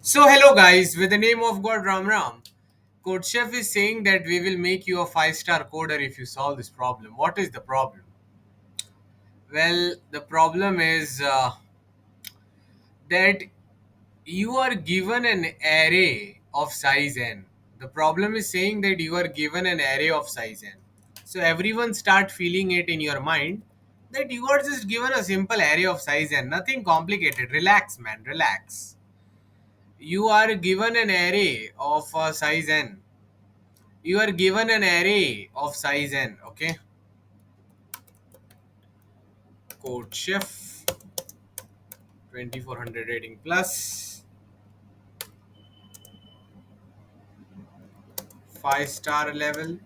So, hello guys, with the name of God Ram Ram, Code Chef is saying that we will make you a 5-star coder if you solve this problem. What is the problem? Well, the problem is that you are given an array of size n. The problem is saying that you are given an array of size n. So, everyone start feeling it in your mind that you are just given a simple array of size n, nothing complicated. Relax, man, relax. You are given an array of size n. You are given an array of size n. Okay, Code Chef 2400 rating plus 5-star level.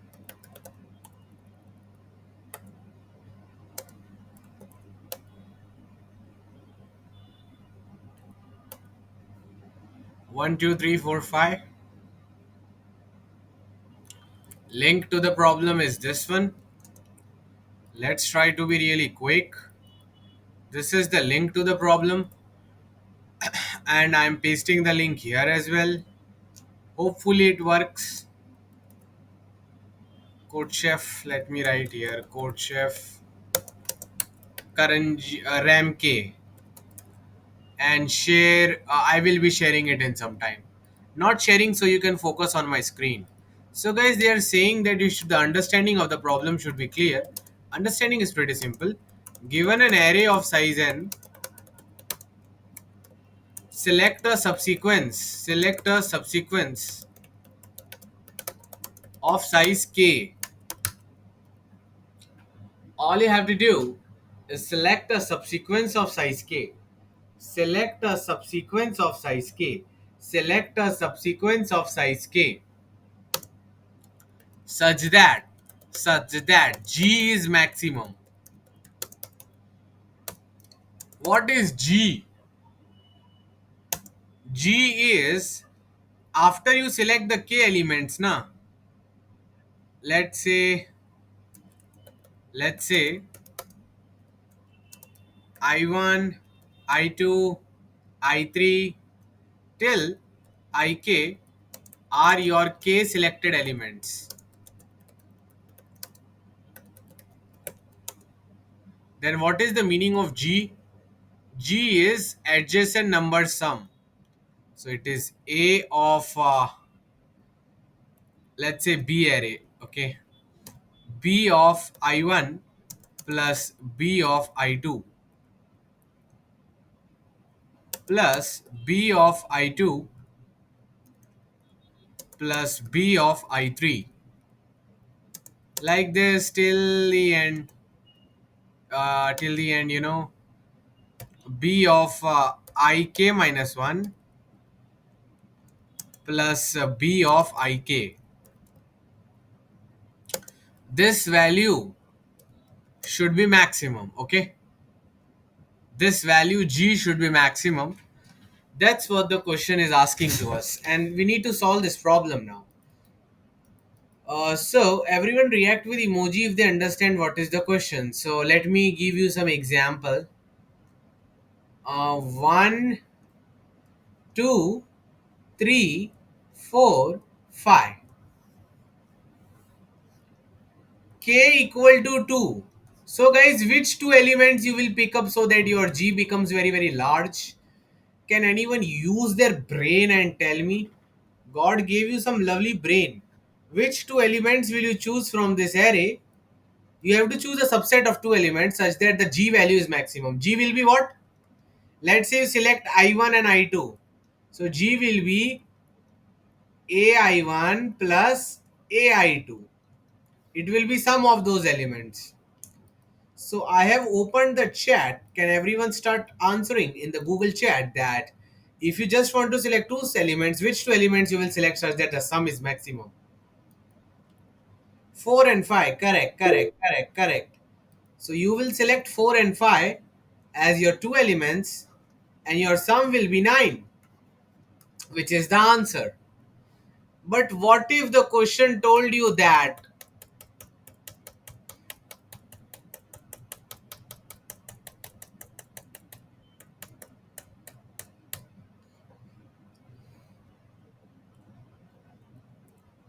One, two, three, four, five. Link to the problem is this one. Let's try to be really quick. This is the link to the problem, and I'm pasting the link here as well. Hopefully, it works. Code Chef, let me write here. Code Chef Ram K, and share. I will be sharing it in some time, not sharing so you can focus on my screen. So guys, they are saying that the understanding of the problem should be clear. Understanding is pretty simple. Given an array of size n, select a subsequence of size k. All you have to do is select a subsequence of size k. Select a subsequence of size k. Select a subsequence of size k such that g is maximum. What is g? G is after you select the k elements, na. Let's say I1, I2, I3 till Ik are your k selected elements. Then what is the meaning of g? G is adjacent number sum. So it is a of let's say b array. Okay, b of I1 plus b of I2 plus b of I2 plus b of I3, like this till the end, b of Ik minus 1 plus b of Ik. This value should be maximum. Okay, this value g should be maximum. That's what the question is asking to us, and we need to solve this problem now. So everyone react with emoji if they understand what is the question. So let me give you some example. 1, 2, 3, 4, 5. K equal to 2. So guys, which two elements you will pick up so that your G becomes very very large? Can anyone use their brain and tell me? God gave you some lovely brain. Which two elements will you choose from this array? You have to choose a subset of two elements such that the G value is maximum. G will be what? Let's say you select I1 and I2. So G will be AI1 plus AI2. It will be sum of those elements. So I have opened the chat. Can everyone start answering in the Google chat that if you just want to select two elements, which two elements you will select such that the sum is maximum? 4 and 5. Correct, correct, correct, correct. So you will select 4 and 5 as your two elements and your sum will be 9, which is the answer. But what if the question told you that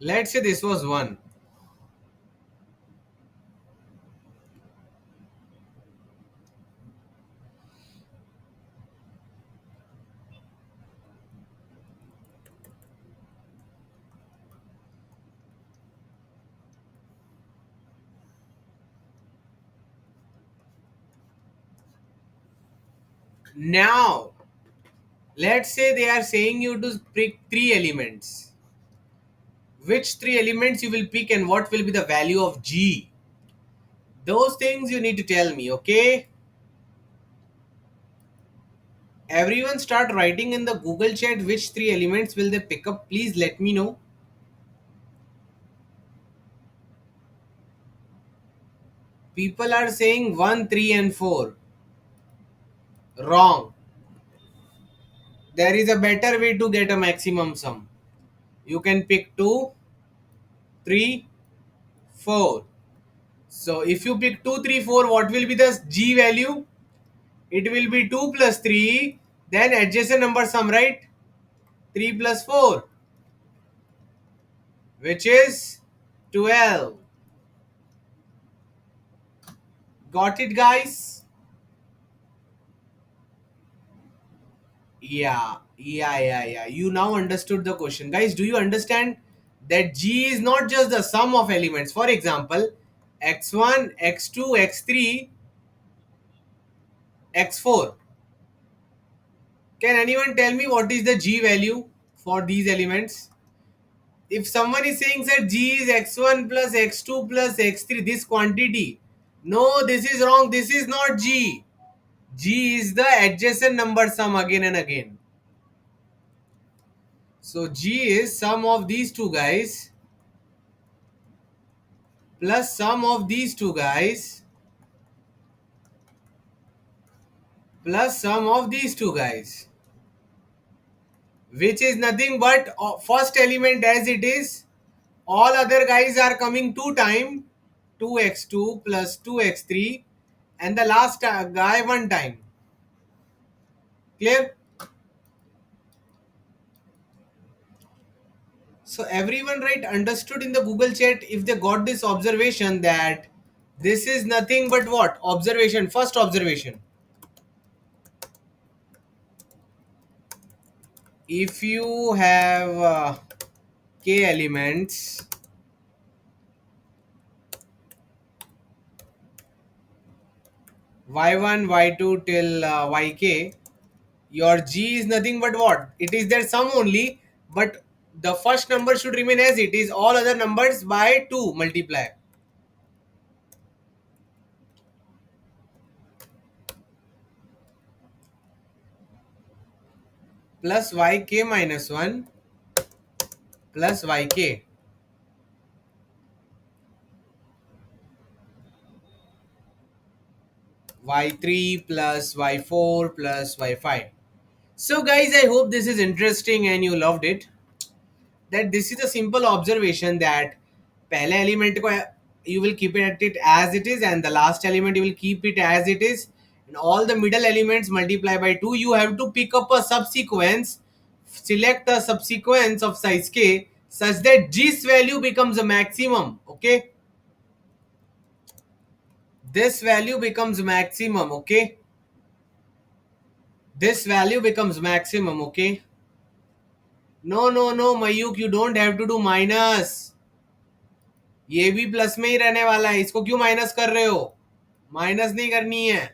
Let's say this was 1. Now, let's say they are saying you to pick 3 elements. Which 3 elements you will pick and what will be the value of G? Those things you need to tell me, okay? Everyone start writing in the Google chat which 3 elements will they pick up. Please let me know. People are saying 1, 3 and 4. Wrong. There is a better way to get a maximum sum. You can pick 2, 3, 4. So if you pick 2, 3, 4, what will be the G value? It will be 2 plus 3, then adjacent number sum, right? 3 plus 4, which is 12. Got it, guys? Yeah. You now understood the question. Guys, do you understand that G is not just the sum of elements? For example, x1, x2, x3, x4. Can anyone tell me what is the G value for these elements? If someone is saying that G is x1 plus x2 plus x3, this quantity. No, this is wrong. This is not G. G is the adjacent number sum again and again. So G is sum of these two guys plus sum of these two guys plus sum of these two guys, which is nothing but first element as it is. All other guys are coming two time, 2x2 plus 2x3, and the last guy one time. Clear? So everyone right understood in the Google chat if they got this observation that this is nothing but what? Observation, first observation. If you have k elements, y1, y2 till yk, your G is nothing but what? It is their sum only, but the first number should remain as it is. All other numbers by 2 multiply. Plus yk minus 1 plus yk. Y3 plus y4 plus y5. So guys, I hope this is interesting and you loved it. That this is a simple observation that पहले element को you will keep it as it is and the last element you will keep it as it is and all the middle elements multiply by 2. You have to pick up a subsequence, select a subsequence of size k such that this value becomes a maximum. Okay, this value becomes maximum. Okay, this value becomes maximum. Okay, no Mayuk, you don't have to do minus. ये भी plus में ही रहने वाला है, इसको क्यों minus कर रहे हो? माइनस नहीं करनी है.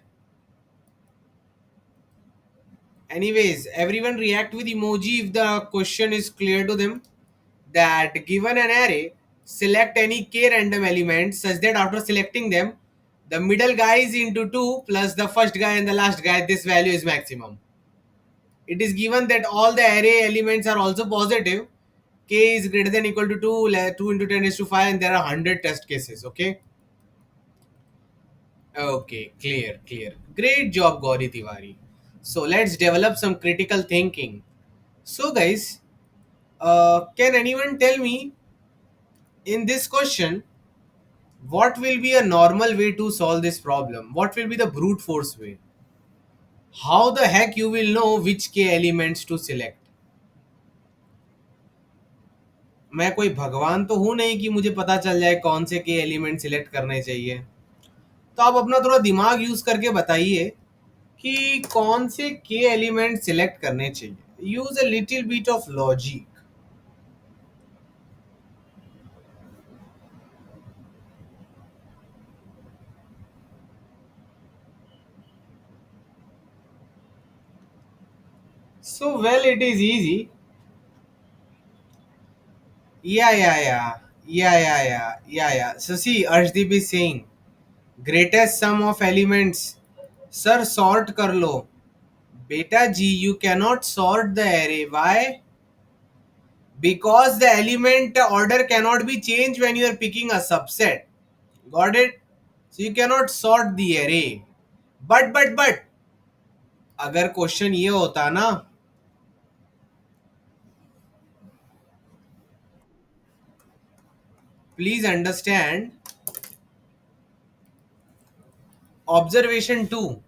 Anyways, everyone react with emoji if the question is clear to them. That given an array, select any k random elements such that after selecting them, the middle guy is into 2 plus the first guy and the last guy, this value is maximum. It is given that all the array elements are also positive. K is greater than equal to 2, 2 into 10 is to 5, and there are 100 test cases. Okay. Okay, clear. Great job, Gauri Tiwari. So let's develop some critical thinking. So, guys, can anyone tell me in this question what will be a normal way to solve this problem? What will be the brute force way? How the heck you will know which k elements to select? मैं कोई भगवान तो हूं नहीं कि मुझे पता चल जाए कौन से के एलिमेंट सिलेक्ट करने चाहिए। तो आप अपना थोड़ा दिमाग यूज करके बताइए कि कौन से के एलिमेंट सिलेक्ट करने चाहिए। Use a little bit of logic. So well, it is easy. Yeah. So see, Arshdeep is saying greatest sum of elements. Sir, sort कर लो. Beta G, you cannot sort the array. Why? Because the element order cannot be changed when you are picking a subset. Got it? So you cannot sort the array. But अगर question ये होता ना, please understand observation 2.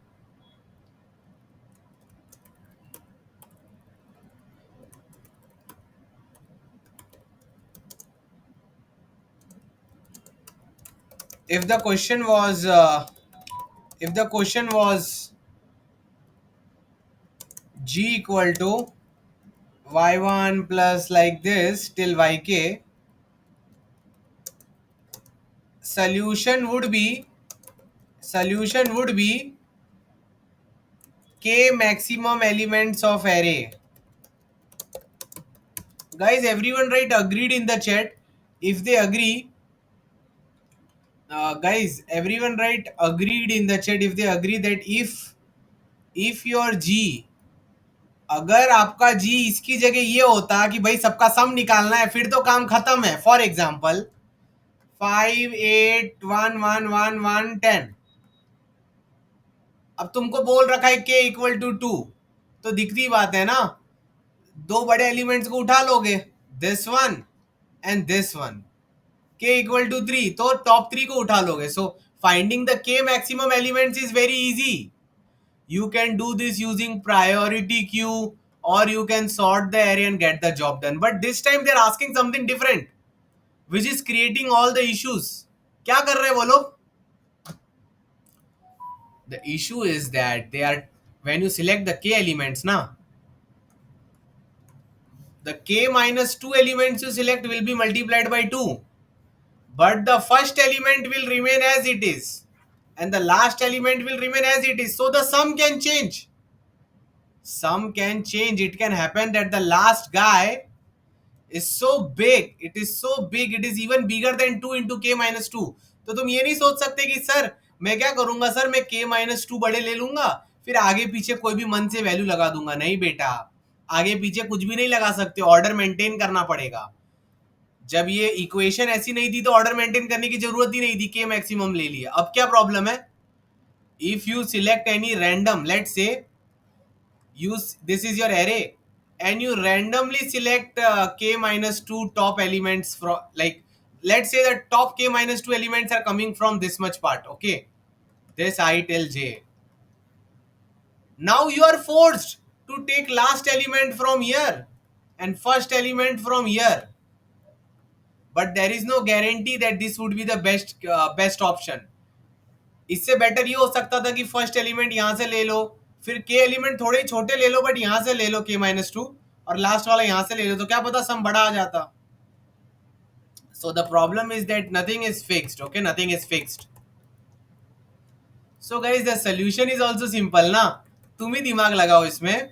If the question was if the question was g equal to y1 plus like this till yk, solution would be solution would be k maximum elements of array. Guys, everyone write agreed in the chat. If they agree, guys, everyone write agreed in the chat if they agree that if your g, अगर आपका जी इसकी जगह ये होता कि भाई सबका सम निकालना है, फिर तो काम खत्म है। फॉर एग्जाम्पल 5 8 1 1 1 1 10, अब तुमको बोल रखा है k इक्वल टू 2, तो दिखती बात है ना, दो बड़े एलिमेंट्स को उठा लोगे, this one and this one. k equal to 3, तो टॉप 3 को उठा लोगे। So finding the k maximum elements is very easy. You can do this using priority queue, or you can sort the array and get the job done. But this time they're asking something different, which is creating all the issues. क्या कर रहे हैं वो लोग? The issue is that they are, when you select the k elements now, the k minus 2 elements you select will be multiplied by 2, but the first element will remain as it is and the last element will remain as it is. So the sum can change. Sum can change. It can happen that the last guy is so big, it is so big, it is even bigger than 2 into k minus 2. तो तुम ये नहीं सोच सकते कि sir मैं क्या करूंगा, सर मैं k minus 2 बड़े ले लूंगा, फिर आगे पीछे कोई भी मन से वैल्यू लगा दूंगा। नहीं बेटा, आगे पीछे कुछ भी नहीं लगा सकते, ऑर्डर मेंटेन करना पड़ेगा। जब ये इक्वेशन ऐसी नहीं थी तो ऑर्डर मेंटेन करने की जरूरत ही नहीं थी, के मैक्सिमम ले लिया। अब क्या प्रॉब्लम है? If you select any random, let's say use this is your array and you randomly select k minus 2 top elements from, like, let's say the top k minus 2 elements are coming from this much part, okay, this I till j. Now you are forced to take last element from here and first element from here, but there is no guarantee that this would be the best option. इससे better ये हो सकता था कि first element यहां से ले लो, फिर के एलिमेंट थोड़े छोटे ले लो बट यहां से ले लो के माइनस 2, और लास्ट वाला यहां से ले लो, तो क्या पता सम बड़ा आ जाता। So the problem is that nothing is fixed, okay, nothing is fixed. So guys the solution is also simple ना, तुम ही दिमाग लगाओ इसमें।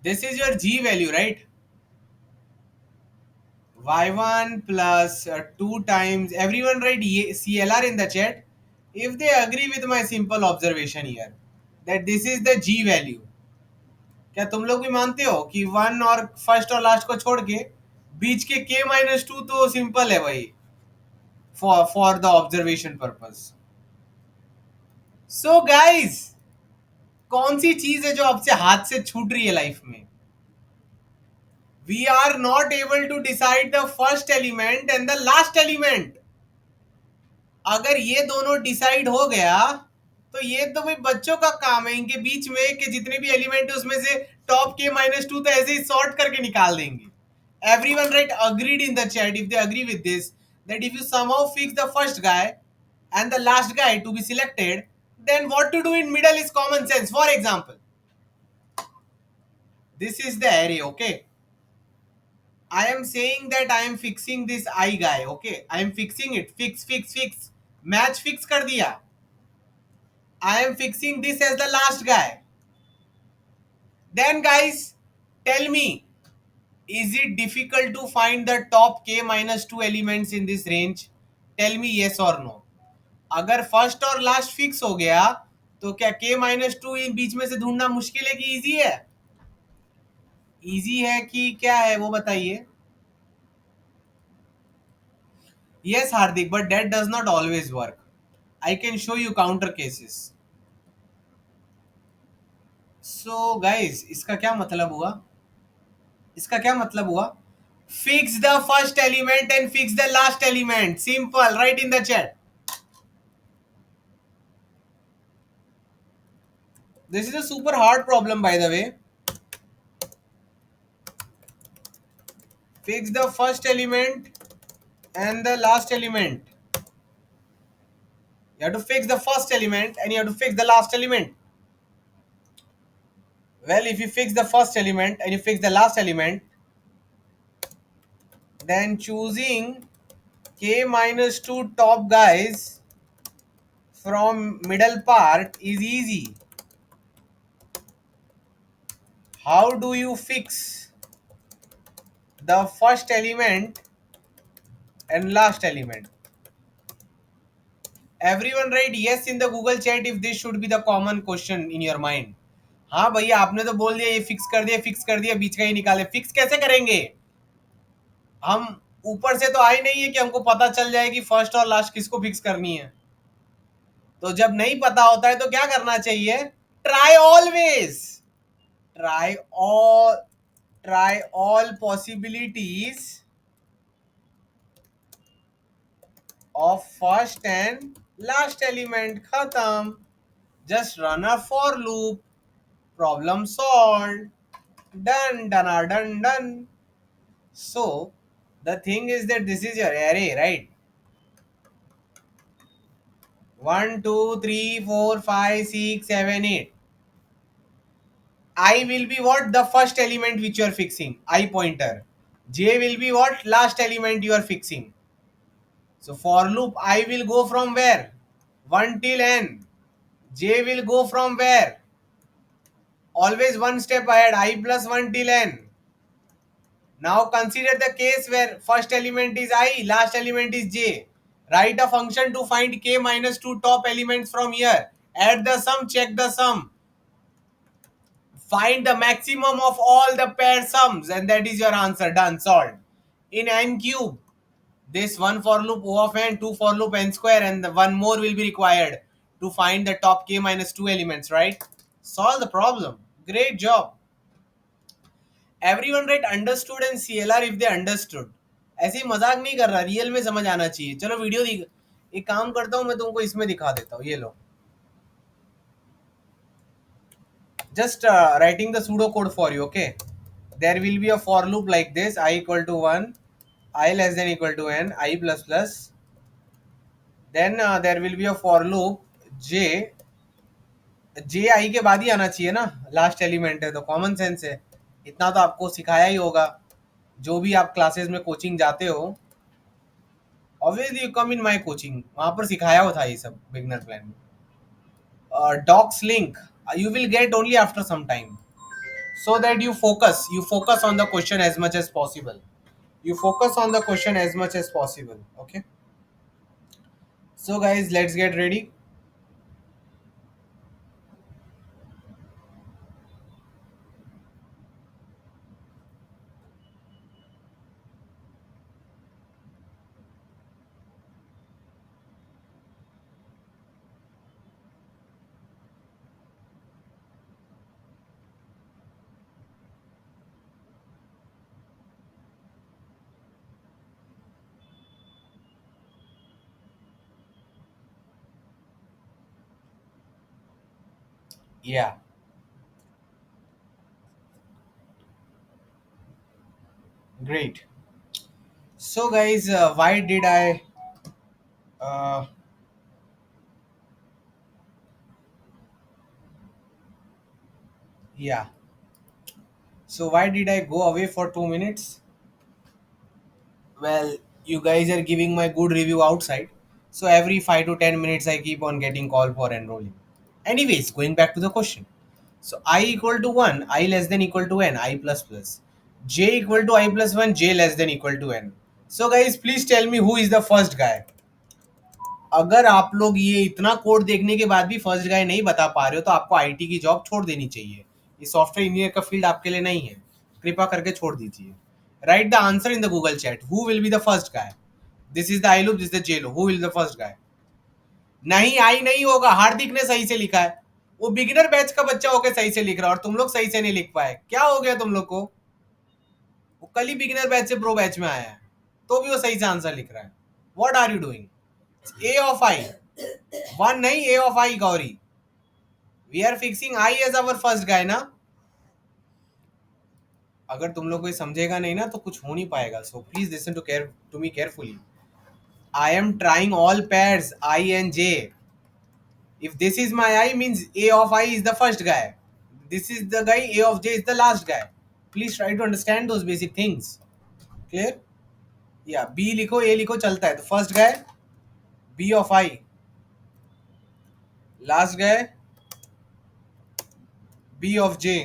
This is your G value, right? y1 plus 2 times, everyone write CLR in the chat if they agree with my simple observation here that this is the g value. क्या तुम लोग भी मानते हो कि वन और फर्स्ट और last को छोड़ के बीच के k माइनस 2 तो सिंपल है भाई, for the observation purpose. So guys, कौन सी चीज है जो आपसे हाथ से छूट रही है लाइफ में? We are not able to decide the first element and the last element. अगर ये दोनों डिसाइड हो गया तो ये तो भाई बच्चों का काम है, इनके बीच में के जितने भी एलिमेंट है उसमें से टॉप के माइनस 2 तो ऐसे ही सॉर्ट करके निकाल देंगे। Everyone right agreed in the chat if they agree with this, that if you somehow fix the first guy and the last guy to be selected, then what to do in middle is common sense. For example, this is the array, okay? I am saying that I am fixing this I guy, okay? I am fixing it. Fix. Match fix kar diya. I am fixing this as the last guy. Then guys, tell me, is it difficult to find the top k minus 2 elements in this range? Tell me yes or no. अगर first और last fix हो गया तो क्या k minus two इन बीच में से ढूंढना मुश्किल है कि इजी है? इजी है कि क्या है वो बताइए. Yes, Hardik, but that does not always work. I can show you counter cases. So guys, इसका क्या मतलब हुआ? इसका क्या मतलब हुआ? Fix the first element and fix the last element. Simple. Write in the chat. This is a super hard problem, by the way. Fix the first element and the last element. You have to fix the first element and you have to fix the last element. Well, if you fix the first element and you fix the last element, then choosing k minus 2 top guys from middle part is easy. How do you fix the first element and last element? Everyone write yes in the Google chat if this should be the common question in your mind. हाँ भैया, आपने तो बोल दिया ये fix कर दिया, बीच का ही निकाले. फिक्स कैसे करेंगे? हम ऊपर से तो आए नहीं है कि हमको पता चल जाए कि फर्स्ट और लास्ट किसको फिक्स करनी है. तो जब नहीं पता होता है तो क्या करना चाहिए? Try always. Try all try all possibilities of first and last element. खत्म. Just run a for loop. Problem solve. Done. So the thing is that this is your array, right? 1 2 3 4 5 6 7 8. I will be what? The first element which you are fixing. I pointer. J will be what? Last element you are fixing. So for loop, I will go from where? 1 till n. J will go from where? Always one step ahead. I plus 1 till n. Now consider the case where first element is I, last element is j. Write a function to find k minus 2 top elements from here. Add the sum, check the sum. Find the maximum of all the pair sums and that is your answer. Done, solved. In n cube, this one for loop O of n, two for loop n square and the one more will be required to find the top k minus 2 elements, right? Solve the problem. Great job. Everyone write understood and CLR if they understood. ऐसे ही मजाक नहीं कर रहा, real में समझ आना चाहिए. चलो वीडियो दिख. एक काम करता हूँ, मैं तुमको इसमें दिखा देता हूँ. ये लो. Just writing the pseudo code for you, okay? There will be a for loop like this: I equal to 1, I less than equal to n, I plus plus. Then there will be a for loop j. j I के बाद ही आना चाहिए ना, last element है तो common sense है. इतना तो आपको सिखाया ही होगा जो भी आप क्लासेस में कोचिंग जाते हो. Obviously you come in my coaching, वहां पर सिखाया हुआ था ये सब बिगनर प्लान में. Docs link you will get only after some time, so that you focus on the question as much as possible. You focus on the question as much as possible, okay? So guys, let's get ready. Yeah. Great. So, guys, why did I? Uh, yeah. So, why did I go away for 2 minutes? Well, you guys are giving my good review outside. So, every 5 to 10 minutes, I keep on getting call for enrolling. Anyways, going back to the question. So, I equal to 1, I less than equal to n, I plus plus. J equal to I plus 1, j less than equal to n. So, guys, please tell me who is the first guy. अगर आप लोग ये इतना code देखने के बाद भी first guy नहीं बता पा रहे हो तो आपको आईटी की जॉब छोड़ देनी चाहिए. ये सॉफ्टवेयर इंजीनियर का फील्ड आपके लिए नहीं है. कृपा करके छोड़ दीजिए. Right the answer in the Google chat. Who will be the first guy? This is the I loop, this is the J loop. Who will the first guy? नहीं, आई नहीं होगा. हार्दिक ने सही से लिखा है. वो बिगिनर बैच का बच्चा होकर सही से लिख रहा है और तुम लोग सही से नहीं लिख पाए. क्या हो गया तुम लोग को? वो कल ही बिगिनर बैच से प्रो बैच में आया है तो भी वो सही से आंसर लिख रहा है. What are you doing? A of I. One नहीं, A of I Gauri. We are fixing I as our first guy ना. अगर तुम लोग कोई समझेगा नहीं ना तो कुछ हो नहीं पाएगा. So please listen to me carefully. I am trying all pairs I and J. If this is my I, means A of I is the first guy. This is the guy, A of J is the last guy. Please try to understand those basic things. Clear? Yeah, B लिखो, A लिखो, चलता है. तो first guy B of I, last guy B of J.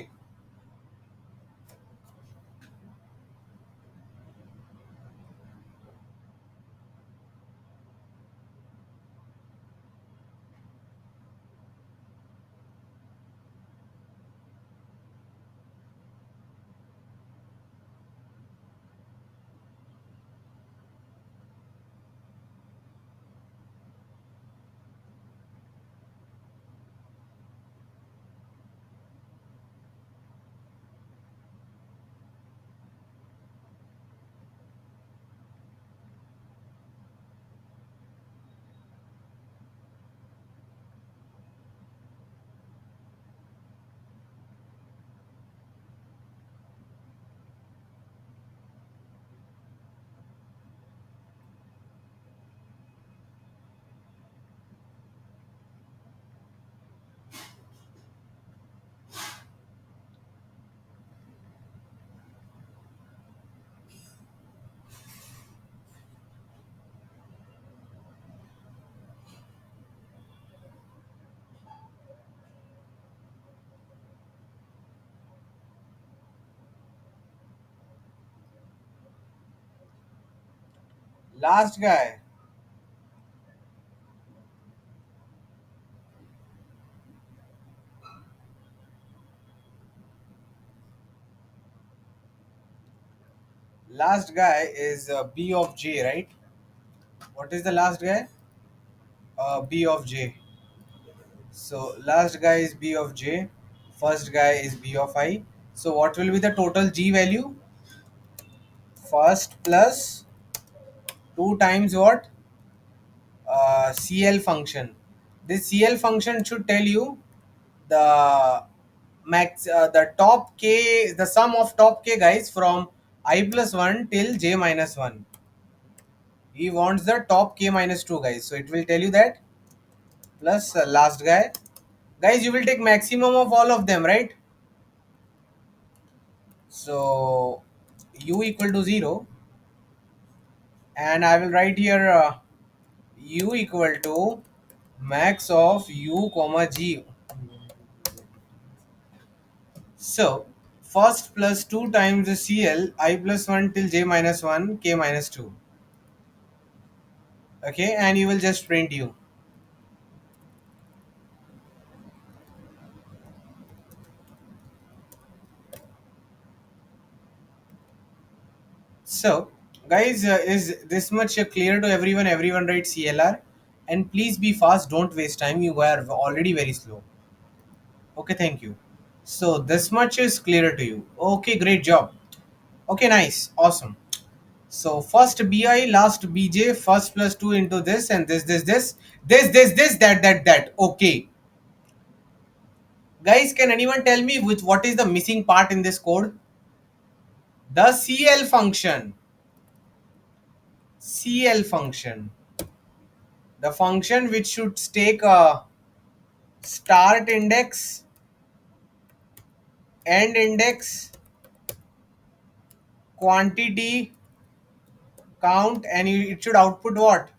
Last guy. Last guy is B of J, right? What is the last guy? B of J. So last guy is B of J. First guy is B of I. So what will be the total G value? First plus 2 times what? CL function. This CL function should tell you the the top k, the sum of top k guys from I plus 1 till j minus 1. He wants the top k minus 2 guys. So it will tell you that plus last guy. Guys, you will take maximum of all of them, right? So u equal to 0 and I will write here u equal to max of u comma g. So, first plus 2 times the CL, I plus 1 till j minus 1, k minus 2. Okay, and you will just print u. So, guys, is this much clear to everyone? Everyone write CLR. And please be fast, don't waste time. You are already very slow. Okay, thank you. So, this much is clear to you. Okay, great job. Okay, nice. Awesome. So first BI, last BJ, first plus 2 into this and this, that. Okay. Guys, can anyone tell me which what is the missing part in this code? The CL function, the function which should take a start index, end index, quantity, count, and it should output what?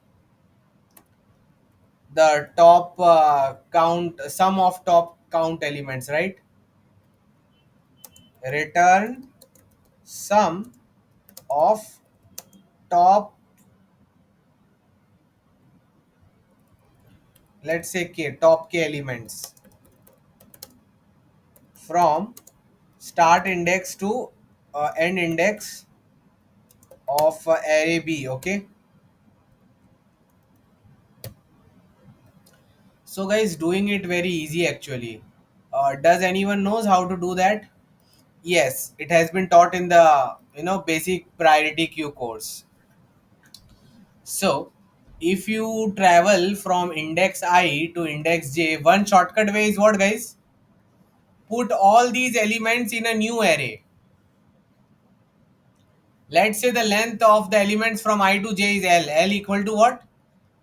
The top count, sum of top count elements, right? Return sum of top, let's say k, top k elements from start index to end index of array B. Okay, so guys, doing it very easy actually. Does anyone knows how to do that? Yes, it has been taught in the basic priority queue course. So if you travel from index I to index J, one shortcut way is what, guys? Put all these elements in a new array. Let's say the length of the elements from I to J is L. L equal to what?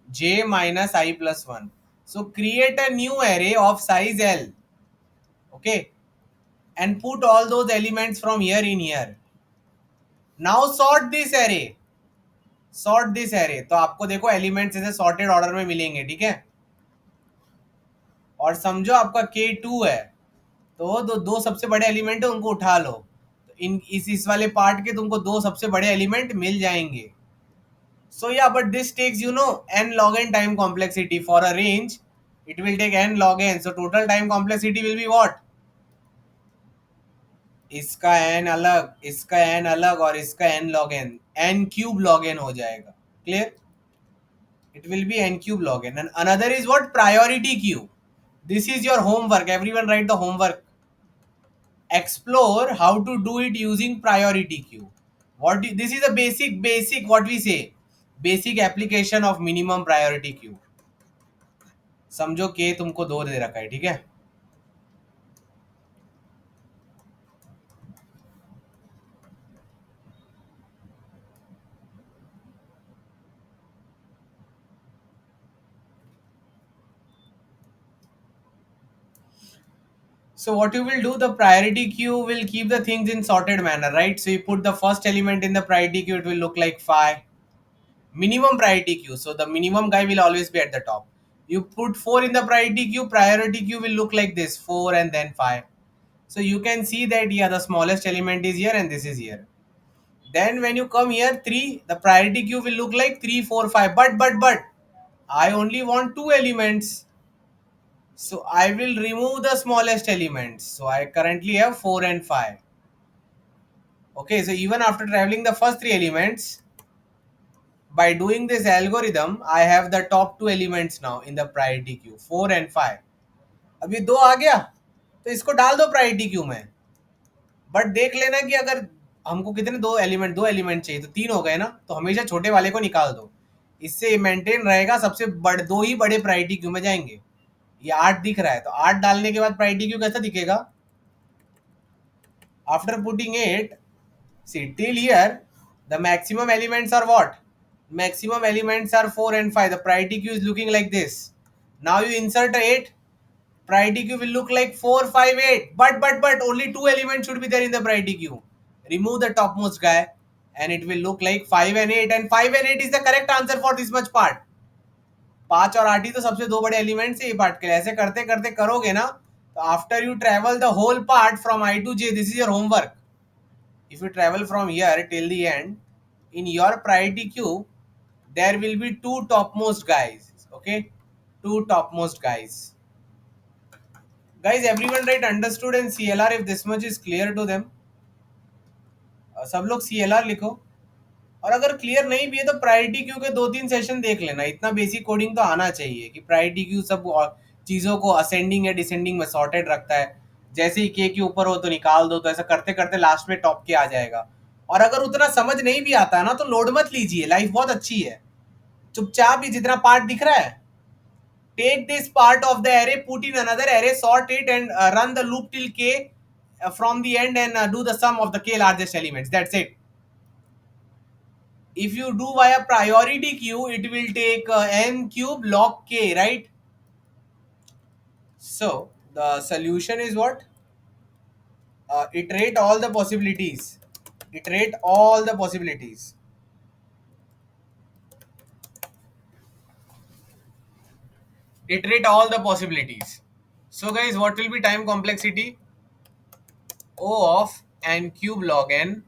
J minus I plus 1. So create a new array of size L. Okay. And put all those elements from here in here. Now sort this array. Sort this array. तो आपको देखो elements ऐसे sorted order में मिलेंगे, ठीक है? और समझो आपका K2 है, तो दो दो सबसे बड़े एलिमेंट है, उनको उठा लो, तो इन इस वाले पार्ट के तुमको दो सबसे बड़े एलिमेंट मिल जाएंगे. So yeah, but this takes n log n time complexity. For a range, it will take n log n. So total time complexity will be what? इसका n अलग, इसका n अलग और इसका n log n, n cube log n हो जाएगा. Clear? It will be n cube log n. And another is what? Priority queue. This is your homework. Everyone write the homework. Explore how to do it using priority queue. This is a basic what we say, basic application of minimum priority queue. समझो के तुमको दो दे रखा है, ठीक है? So what you will do, the priority queue will keep the things in sorted manner, right? So you put the first element in the priority queue, it will look like 5. Minimum priority queue, so the minimum guy will always be at the top. You put 4 in the priority queue will look like this, 4 and then 5. So you can see that yeah, the smallest element is here and this is here. Then when you come here 3, the priority queue will look like 3, 4, 5. But I only want 2 elements. So I will remove the smallest elements. So I currently have 4 and 5. Okay, so even after traveling the first 3 elements, by doing this algorithm, I have the top 2 elements now in the priority queue, 4 and 5. अभी 2 आ गया, तो इसको डाल दो priority queue में. But देख लेना कि अगर हमको कितने दो एलिमेंट चाहिए, तो 3 हो गए ना, तो हमेशा छोटे वाले को निकाल दो. इससे मेंटेन रहेगा, सबसे बड़े दो ही बड़े प्रायोरिटी क्यू में जाएंगे. ये 8 दिख रहा है, तो 8 डालने के बाद प्रायोरिटी क्यू कैसा दिखेगा? After putting 8, see till here the maximum elements are what? Maximum elements are 4 and 5. The priority queue is looking like this. Now you insert a 8, priority queue will look like 4, 5, 8. But only 2 elements should be there in the priority queue. Remove the topmost guy and it will look like 5 and 8. And 5 and 8 is the correct answer for this much part. 5 और 8 ही तो सबसे दो बड़े elements है ये part के लिए. ऐसे करते करते करोगे ना, तो after you travel the whole part from I to J, this is your homework. If you travel from here till the end, in your priority queue, there will be 2 topmost guys. Okay, 2 topmost guys. Guys, everyone write understood and CLR if this much is clear to them. सब लोग CLR लिखो. और अगर clear नहीं भी है तो priority queue के 2-3 सेशन देख लेना. इतना बेसिक कोडिंग तो आना चाहिए कि प्रायोरिटी क्यू सब चीज़ों को असेंडिंग या डिसेंडिंग में सॉर्टेड रखता है. जैसे ही के ऊपर हो तो निकाल दो, तो ऐसा करते करते लास्ट में टॉप के आ जाएगा. और अगर उतना समझ नहीं भी आता ना, तो लोड मत लीजिए, लाइफ बहुत अच्छी है. चुपचाप ही जितना पार्ट दिख रहा है, take this part of the array, put in another array, sort it and run the loop till k from the end and do the sum of the k largest elements. That's it. If you do via priority queue, it will take n cube log k, right? So the solution is what? Iterate all the possibilities. Iterate all the possibilities. Iterate all the possibilities. So guys, what will be time complexity? O of n cube log n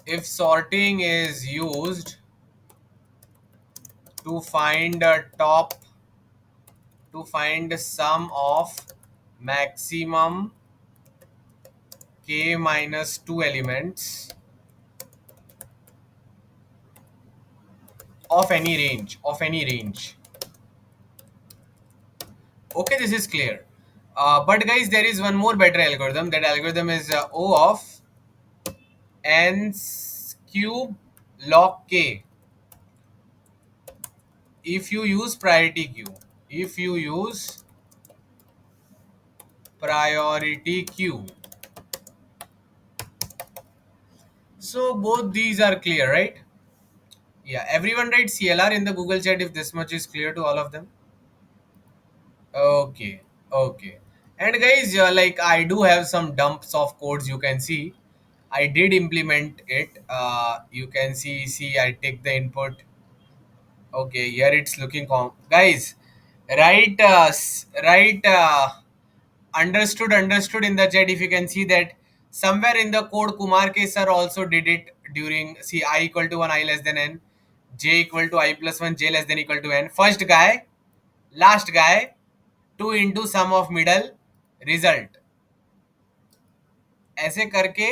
if sorting is used to find a top to find the sum of maximum k minus 2 elements of any range. Okay, this is clear. But guys, there is one more better algorithm. That algorithm is O of n cube log k. If you use priority queue, if you use priority queue, so both these are clear, right? Yeah, everyone write CLR in the Google chat if this much is clear to all of them. Okay, okay. And guys, like I do have some dumps of codes. You can see, I did implement it. You can see. I take the input. Okay, here it's looking guys. Write, write. Understood in the chat. If you can see that somewhere in the code, Kumar K sir also did it during. See, I equal to 1, I less than n, j equal to I plus 1, j less than equal to n. First guy, last guy, 2 into sum of middle result. ऐसे करके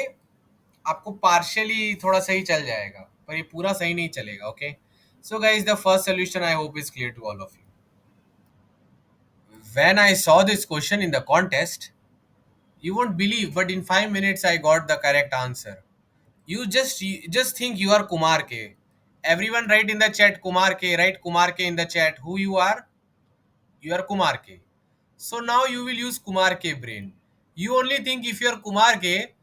आपको partially थोड़ा सही चल जाएगा, पर ये पूरा सही नहीं चलेगा. Okay, so guys, the first solution I hope is clear to all of you. When I saw this question in the contest, you won't believe, but in 5 minutes I got the correct answer. You just think you are Kumar K. Everyone write in the chat Kumar K. Write Kumar K in the chat. Who you are? You are Kumar K. So now you will use Kumar K brain. You only think if you are Kumar K,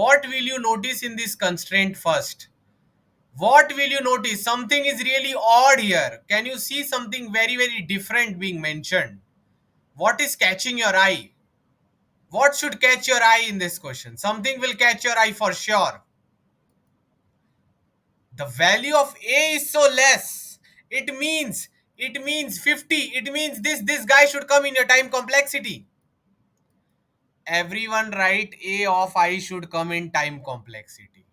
what will you notice in this constraint first? What will you notice? Something is really odd here. Can you see something very, very different being mentioned? What is catching your eye? What should catch your eye in this question? Something will catch your eye for sure. The value of a is so less. It means 50. It means this guy should come in your time complexity. Everyone write a of I should come in time complexity.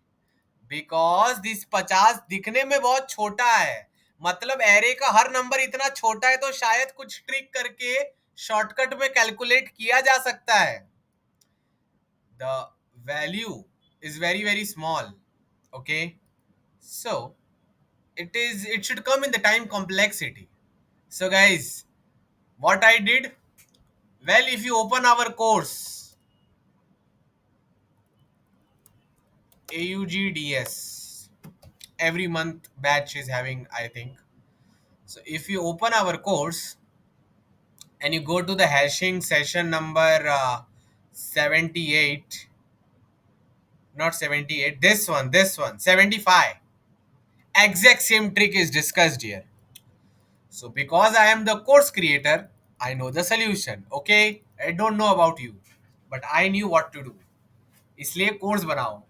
Because this 50 दिखने में बहुत छोटा है. मतलब array का हर number इतना छोटा है तो शायद कुछ ट्रिक करके शॉर्टकट में कैलकुलेट किया जा सकता है. The value is very, very small. Okay, so it should come in the time complexity. So guys, what I did, well, if you open our course AUGDS, every month batch is having, I think. So if you open our course and you go to the hashing session number 78, not 78, this one 75, exact same trick is discussed here. So because I am the course creator, I know the solution. Okay, I don't know about you, but I knew what to do. इसलिए course बनाओ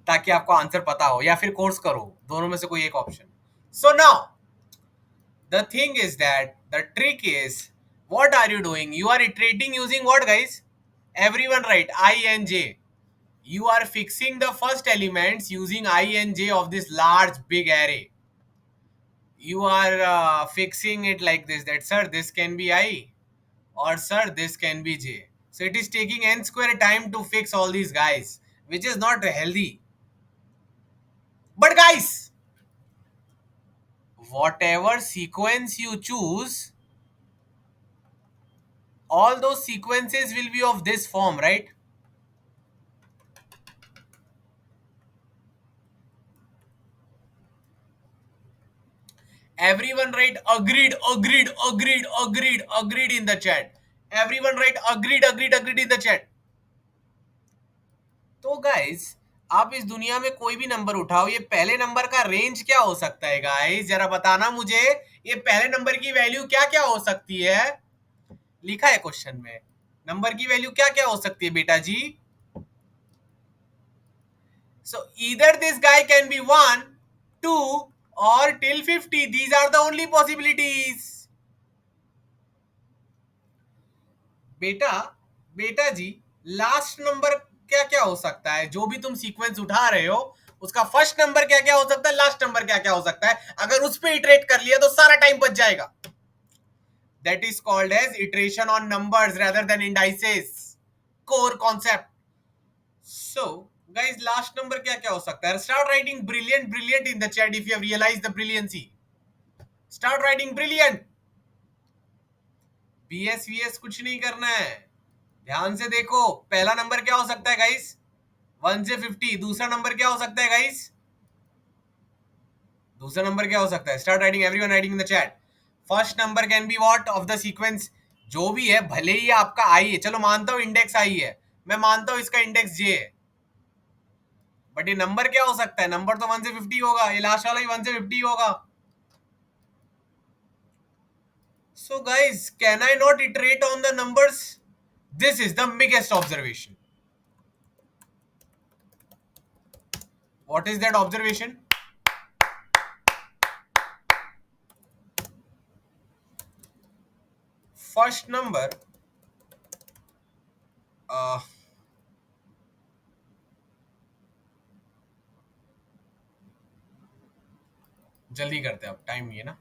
ताकि आपको answer पता हो, या फिर course करो, दोनों में से कोई एक option. So now the thing is that the trick is, what are you doing? You are iterating using what, guys? Everyone write I and j. You are fixing the first elements using I and j of this large big array. You are fixing it like this, that sir, this can be I, or sir, this can be j. So it is taking n square time to fix all these guys, which is not healthy. But guys, whatever sequence you choose, all those sequences will be of this form, right? Everyone write agreed, agreed, agreed, agreed, agreed in the chat. Everyone write agreed, agreed, agreed in the chat. तो guys, आप इस दुनिया में कोई भी number उठाओ, ये पहले नंबर का रेंज क्या हो सकता है गाइस? जरा बताना मुझे, ये पहले नंबर की वैल्यू क्या क्या हो सकती है? लिखा है क्वेश्चन में, नंबर की वैल्यू क्या क्या हो सकती है बेटा जी? So either this guy can be 1, 2 और till 50. These are the only possibilities. बेटा, बेटा जी, लास्ट नंबर क्या क्या हो सकता है? जो भी तुम सीक्वेंस उठा रहे हो, उसका फर्स्ट नंबर क्या क्या हो सकता है, लास्ट नंबर क्या क्या हो सकता है? अगर उस पर इटरेट कर लिया तो सारा टाइम बच जाएगा. That is called as iteration on numbers rather than indices. Core concept. So guys, last number क्या क्या हो सकता है? Start writing brilliant, brilliant in the chat if you have realised the brilliancy. Start writing brilliant. BS VS कुछ नहीं करना है. ध्यान से देखो, पहला नंबर क्या हो सकता है गाइस? 1 से 50. दूसरा नंबर क्या हो सकता है गाइस? दूसरा नंबर क्या हो सकता है? Start writing, everyone writing in the chat. First number can be what of the sequence? जो भी है, भले ही आपका आई है, चलो मानता हूं इंडेक्स आई है, मैं मानता हूं इसका इंडेक्स जे है, बट ये नंबर क्या हो सकता है? नंबर तो 1 से 50 होगा, ये लास्ट वाला ही 1 से 50 होगा. So guys, can I not iterate on the numbers? This is the biggest observation. What is that observation? First number, जल्दी करते हैं, अब टाइम नहीं है ना.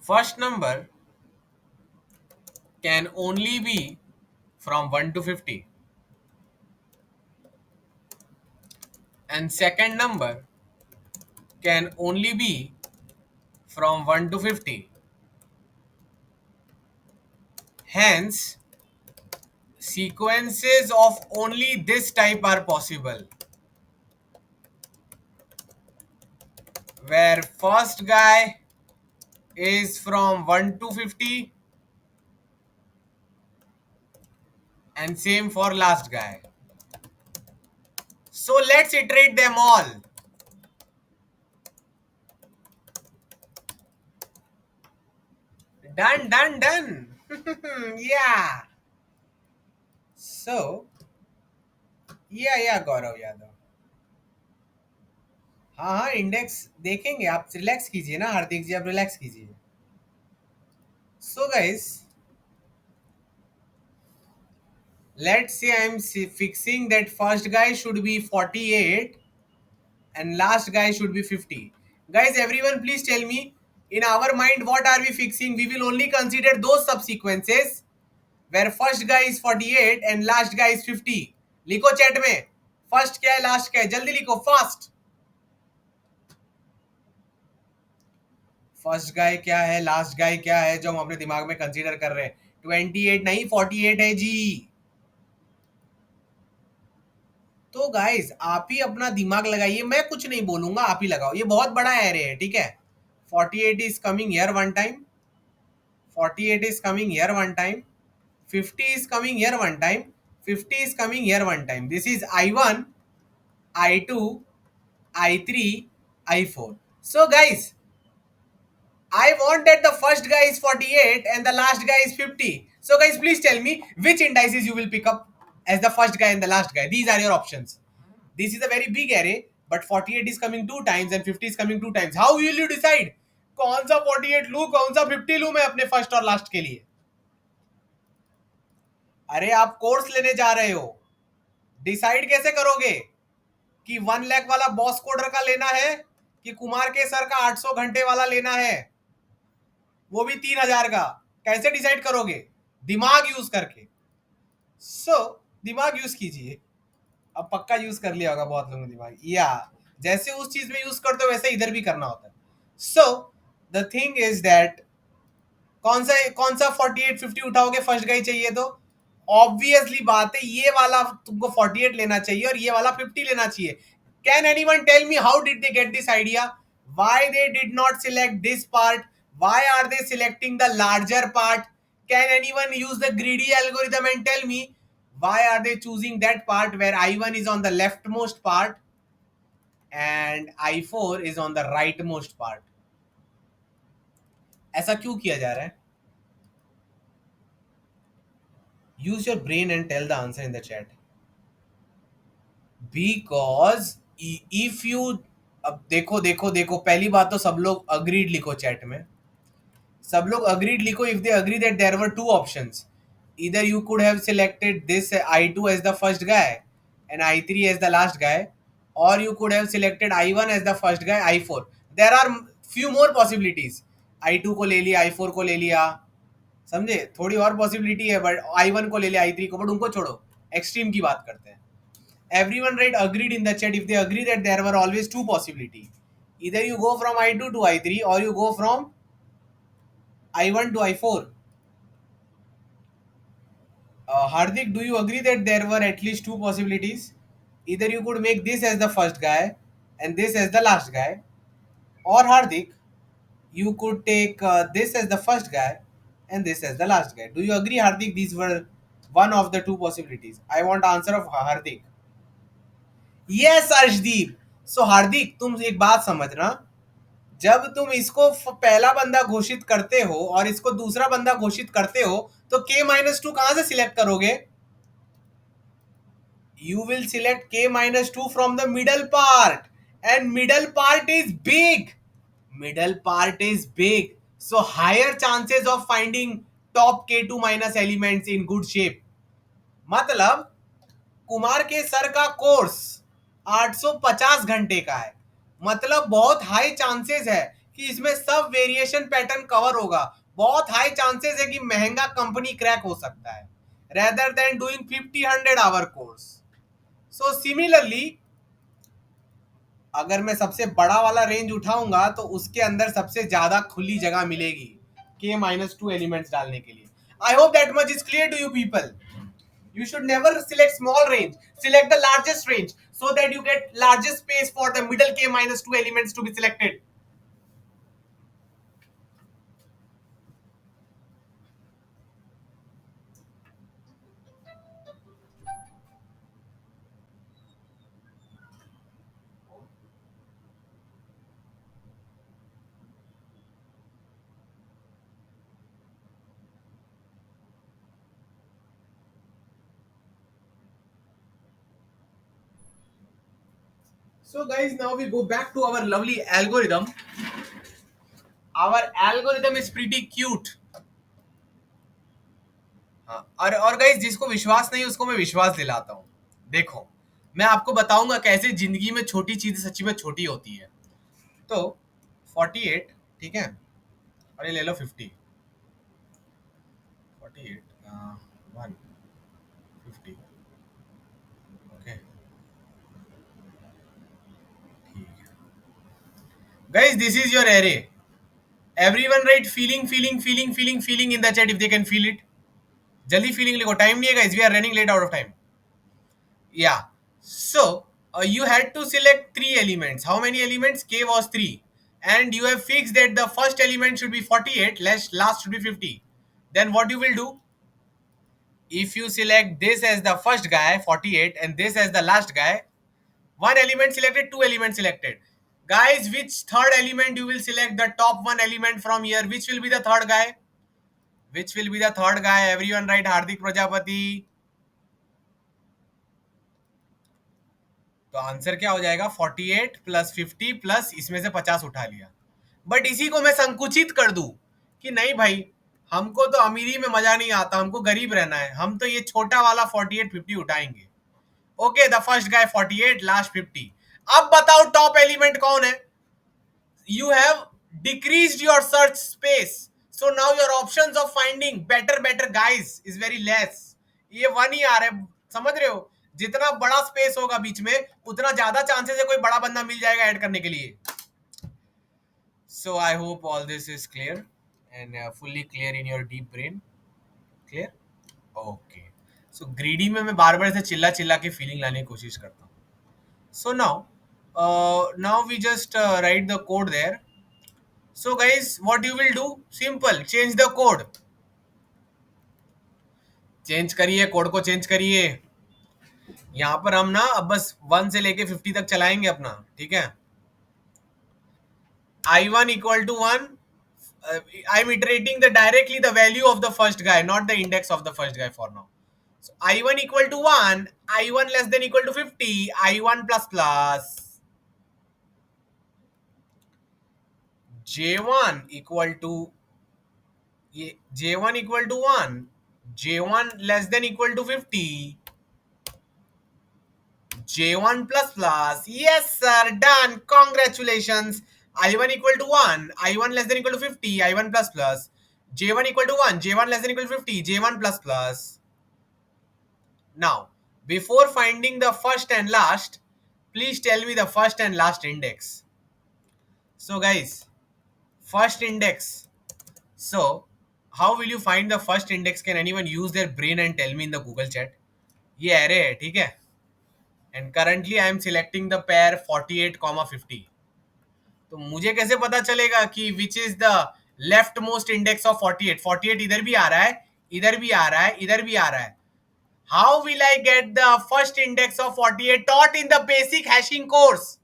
First number can only be from 1 to 50, and second number can only be from 1 to 50. Hence, sequences of only this type are possible, where first guy is from 1 to 50 and same for last guy. So let's iterate them all. Done, done, done. Yeah. So, yeah, Gaurav Yadav. हाँ हाँ, index देखेंगे, आप relax कीजिए ना हार्दिक जी, आप relax कीजिए. So guys, let's say I'm fixing that first guy should be 48 and last guy should be 50. Guys, everyone please tell me, in our mind what are we fixing? We will only consider those subsequences where first guy is 48 and last guy is 50. लिखो chat में, first क्या है last क्या है, जल्दी लिखो fast. First guy क्या है, लास्ट गाय क्या है, जो हम अपने दिमाग में कंसीडर कर रहे हैं? 28 नहीं, 48 है जी. तो गाइस, आप ही अपना दिमाग लगाइए, मैं कुछ नहीं बोलूंगा, आप ही लगाओ. ये बहुत बड़ा एरे है, ठीक है. 48 is coming here one time, 48 is coming here one time, 50 is coming here one time, 50 is coming here one time. This is I1, I2, I3, I4. So guys, I want that the first guy is 48 and the last guy is 50. So guys, please tell me which indices you will pick up as the first guy and the last guy. These are your options. This is a very big array, but 48 is coming 2 times and 50 is coming 2 times. How will you decide कौन सा 48 लूं, कौन सा 50 लूं मैं अपने first और last के लिए? अरे आप कोर्स लेने जा रहे हो, डिसाइड कैसे करोगे कि 1 लाख वाला बॉस कोडर का लेना है कि कुमार के सर का 800 घंटे वाला लेना है, वो भी 3000 का? कैसे डिसाइड करोगे? दिमाग यूज करके. सो दिमाग यूज कीजिए. अब पक्का यूज कर लिया होगा बहुत लोगों ने दिमाग, या जैसे उस चीज में यूज करते हो वैसे इधर भी करना होता है. So the thing is that, कौन सा 48 50 उठाओगे? फर्स्ट गाई चाहिए तो ऑब्वियसली बात है, ये वाला तुमको 48 लेना चाहिए और ये वाला 50 लेना चाहिए. Can anyone tell me how did they get this idea? Why they did not select this part? Why are they selecting the larger part? Can anyone use the greedy algorithm and tell me why are they choosing that part where I1 is on the leftmost part and I4 is on the rightmost part? ऐसा क्यों किया जा रहा है? Use your brain and tell the answer in the chat. Because if you, अब देखो देखो देखो, पहली बात तो सब लोग अग्रीड लिखो चैट में. सब लोग agreed लिखो if they agree that there were two options. Either you could have selected this I2 as the first guy and I3 as the last guy, or you could have selected I1 as the first guy, I4. There are few more possibilities. I2 को ले लिया, I4 को ले लिया, समझे? थोड़ी और possibility है, बट I1 को ले लिया, I3 को, बट उनको छोड़ो, एक्सट्रीम की बात करते हैं. Everyone write agreed in the chat if they agree that there were always two possibilities. Either you go from I2 to I3 or you go from I1 to I4. Hardik, do you agree that there were at least two possibilities? Either you could make this as the first guy and this as the last guy, or Hardik, you could take this as the first guy and this as the last guy. Do you agree, Hardik? These were one of the two possibilities. I want answer of Hardik. Yes, Arshdeep. So Hardik, तुम एक बात समझना, जब तुम इसको पहला बंदा घोषित करते हो और इसको दूसरा बंदा घोषित करते हो तो k-2 कहां से सिलेक्ट करोगे? You will select k-2 from the middle part, and middle part is big. Middle part is big, so higher chances of finding top k2 minus elements in good shape. मतलब कुमार के sir का course 850 घंटे का है, मतलब बहुत high chances है कि इसमें सब वेरिएशन पैटर्न कवर होगा. बहुत हाई चांसेस है कि महंगा कंपनी क्रैक हो सकता है rather than doing 50-100 hour course. So similarly अगर मैं सबसे बड़ा वाला रेंज उठाऊंगा तो उसके अंदर सबसे ज्यादा खुली जगह मिलेगी k-2 एलिमेंट्स डालने के लिए. I hope that much is clear to you people. You should never select small range. Select the largest range so that you get largest space for the middle k-2 elements to be selected. So guys, now we go back to our lovely algorithm. Our algorithm is pretty cute. हाँ, और guys जिसको विश्वास नहीं उसको मैं विश्वास दिलाता हूँ. देखो, मैं आपको बताऊंगा कैसे जिंदगी में छोटी चीजें सच्ची में छोटी होती है. तो 48, ठीक है, और ये ले लो 50. 48 1 50. ओके, ठीक है. Guys, this is your array. Everyone right feeling feeling feeling feeling feeling in the chat if they can feel it. जल्दी फीलिंग लिखो, टाइम नहीं है guys, we are running late out of time. Yeah. So you had to select three elements. How many elements? K was 3. And you have fixed that the first element should be 48, last should be 50. Then what you will do? If you select this as the first guy, 48, and this as the last guy, one element selected, two elements selected. Guys, which third element you will select? The top one element from here. Which will be the third guy? Which will be the third guy? Everyone write Hardik Prajapati. तो answer क्या हो जाएगा? 48 plus 50 plus इसमें से 50 उठा लिया. But इसी को मैं संकुचित कर दूं कि नहीं भाई, हमको तो अमीरी में मजा नहीं आता, हमको गरीब रहना है, हम तो ये छोटा वाला 48 50 उठाएंगे. Okay, the first guy 48, last 50. अब बताओ टॉप एलिमेंट कौन है? You have decreased your search space, so now your options of finding better guys is very less. ये वन ही आ रहा है, समझ रहे हो? जितना बड़ा स्पेस होगा बीच में उतना ज्यादा चांसेस है कोई बड़ा बंदा मिल जाएगा ऐड करने के लिए. So I hope all this is clear and fully clear in your deep brain. Clear? Okay. So greedy में मैं बार बार से चिल्ला चिल्ला के फीलिंग लाने की कोशिश करता हूँ. So now Now we just write the code there. So guys, what you will do? Simple, change the code. Change करिए, कोड को चेंज करिए. यहाँ पर हम ना अब बस 1 से लेके 50 तक चलाएंगे अपना, ठीक है. I1 equal to 1. I'm iterating the directly the value of the first guy, not the index of the first guy for now. So I1 equal to 1, I1 less than equal to 50, I1 plus plus J1 equal to J1 equal to 1, J1 less than equal to 50, J1 plus plus. Yes, sir. Done. Congratulations. I1 equal to 1. I1 less than equal to 50. I1 plus plus. J1 equal to 1. J1 less than equal to 50. J1 plus plus. Now, before finding the first and last, please tell me the first and last index. So, guys, first index. So, how will you find the first index? Can anyone use their brain and tell me in the Google chat? ये array है, ठीक है. And currently I am selecting the pair 48, 50. तो मुझे कैसे पता चलेगा कि which is the left most index of 48? 48 इधर भी आ रहा है, इधर भी आ रहा है, इधर भी आ रहा है. How will I get the first index of 48 taught in the basic hashing course?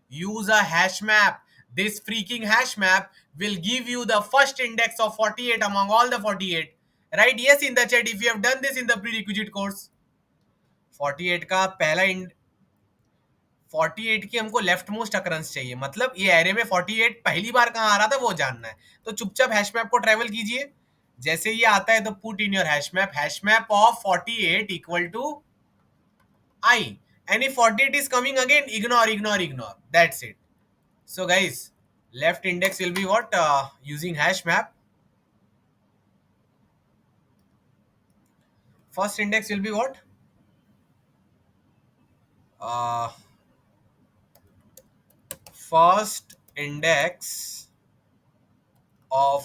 Use a hash map. This freaking hash map will give you the first index of 48 among all the 48. Right? Yes, in the chat if you have done this in the prerequisite course. 48 का पहला 48 की हमको left most occurrence चाहिए, मतलब ये array में 48 पहली बार कहाँ आ रहा था वो जानना है. तो चुपचाप हैश मैप को ट्रेवल कीजिए. जैसे ये आता है तो put in your hash map of 48 equal to I, and if 48 is coming again, ignore, that's it. So guys, left index will be what? Using hash map. First index will be what? uh, First index of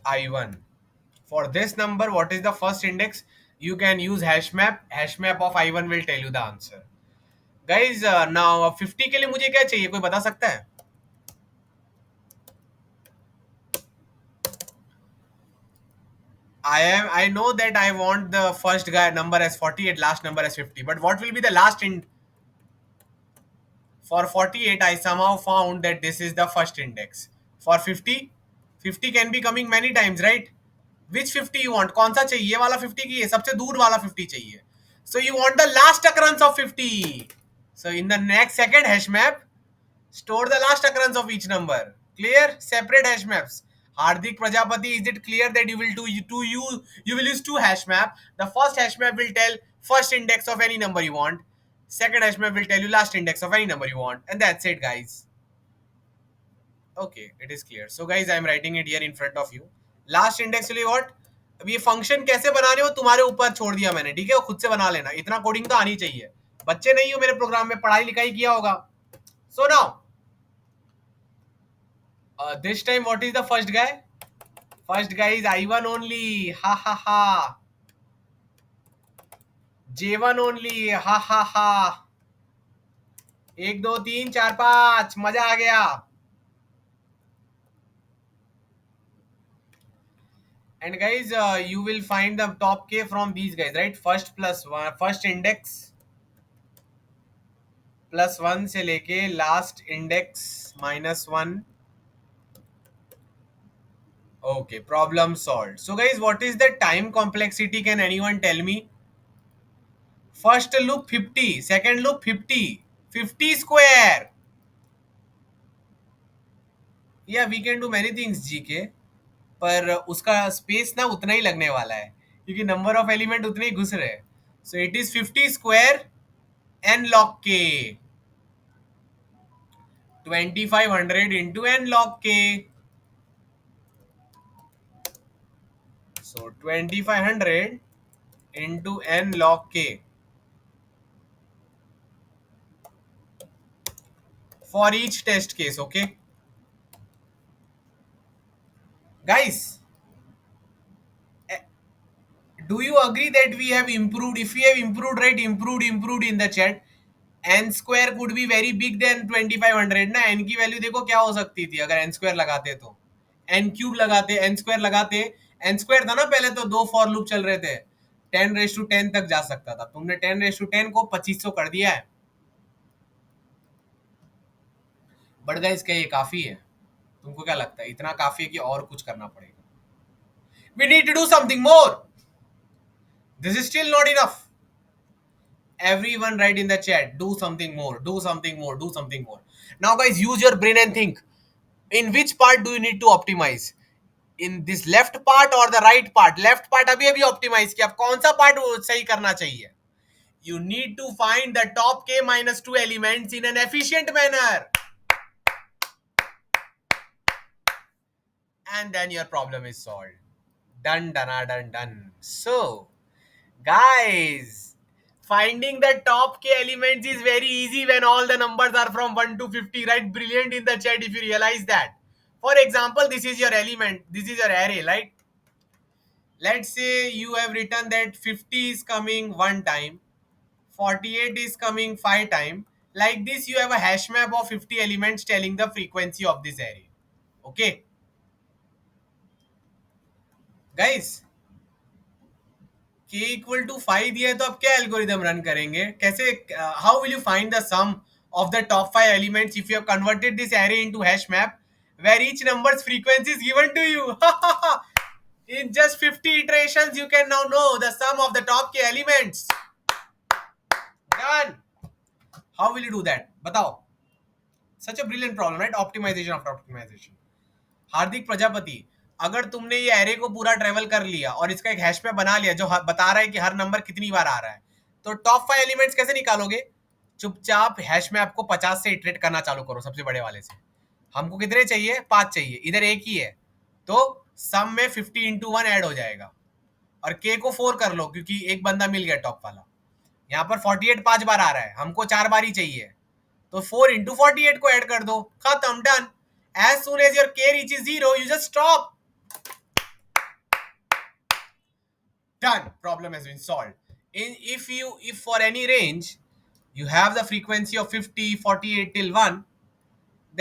I1. For this number, what is the first index? You can use hash map. Hash map of I1 will tell you the answer. Guys, now 50 के लिए मुझे क्या चाहिए, कोई बता सकता है? I know that I want the first guy number as 48, last number as 50. But what will be the last in? For 48, I somehow found that this is the first index. For 50, 50 can be coming many times, right? Which 50 you want? कौन सा चाहिए? ये वाला 50 की है, सबसे दूर वाला 50 चाहिए. So you want the last occurrence of 50. So in the next second hash map, store the last occurrence of each number. Clear? Separate hash maps. Hardik Prajapati, is it clear that you will you will use two hash map? The first hash map will tell first index of any number you want. Second hash map will tell you last index of any number you want. And that's it, guys. Okay, it is clear. So guys, I am writing it here in front of you. Last index will be what? अब ये function कैसे बनाने हो तुम्हारे ऊपर छोड़ दिया मैंने, ठीक है? खुद से बना लेना, इतना कोडिंग तो आनी चाहिए. बच्चे नहीं हो मेरे प्रोग्राम में, पढ़ाई लिखाई किया होगा. So now, this time what is the first guy? First guy is I1 only. Ha ha ha. J1 only. Ha ha ha. 1 2 3 4 5, मजा आ गया. And guys, you will find the top k from these guys, right? First plus one, first index plus 1 से लेके last index -1. Okay, problem solved. So guys, what is the time complexity? Can anyone tell me? First loop 50, second loop 50, 50 square. Yeah, we can do many things GK, पर उसका space ना उतना ही लगने वाला है क्योंकि नंबर ऑफ एलिमेंट उतने ही घुस रहे हैं. So it is 50 square n log k, 2500 into n log k. So 2500 into n log k for each test case. Okay, guys, Do you agree that we have improved? If we have improved, right? Improved in the chat. N square could be very big than 2500 ना. N की value देखो क्या हो सकती थी अगर n square लगाते तो. n क्यूब लगाते, n स्क्वायर लगाते. n स्क्वायर था ना पहले, तो दो फॉर लूप चल रहे थे. 10 रेस टू 10 तक जा सकता था. तुमने 10 रेस टू 10 को 2500 कर दिया है. बट गाइस क्या ये काफी है? तुमको क्या लगता है इतना काफी है कि और कुछ करना पड़ेगा? We need to do something more. This is still not enough. Everyone write in the chat, do something more, do something more, do something more. Now guys, use your brain and think. In which part do you need to optimize? In this left part or the right part? Left part अभी अभी optimize किया. अब कौन सा part सही करना चाहिए? You need to find the top k minus 2 elements in an efficient manner. And then your problem is solved. Done, done, done, done. So, guys, finding the top k elements is very easy when all the numbers are from 1 to 50, right? Brilliant in the chat if you realize that. For example, this is your element, this is your array, right? Let's say you have written that 50 is coming one time, 48 is coming 5 times. Like this, you have a hash map of 50 elements telling the frequency of this array. Okay, guys, k equal to 5 दिया है तो अब क्या algorithm run करेंगे? कैसे? How will you find the sum of the top 5 elements if you have converted this array into hash map where each number's frequency is given to you? In just 50 iterations you can now know the sum of the top k elements. Done. How will you do that? बताओ. Such a brilliant problem, right? Optimization after optimization. हार्दिक प्रजापति, अगर तुमने ये array को पूरा travel कर लिया और इसका एक हैश मैप बना लिया जो बता रहा है कि हर नंबर कितनी बार आ रहा है, तो टॉप 5 एलिमेंट्स कैसे निकालोगे? चुपचाप हैश मैप को 50 से इटरेट करना चालू करो, सबसे बड़े वाले से. हमको कितने चाहिए? 5 चाहिए. इधर एक ही है तो सम में 50 इंटू 1 ऐड हो जाएगा. और के को 4 कर लो क्योंकि एक बंदा मिल गया टॉप वाला. यहाँ पर 48 5 बार आ रहा है, हमको 4 बार ही चाहिए, तो 4 इंटू 48 को ऐड कर दो. खत्म. Done. As soon as your k reaches 0, you just stop. Done. Problem has been solved. If for any range you have the frequency of 50, 48 till 1,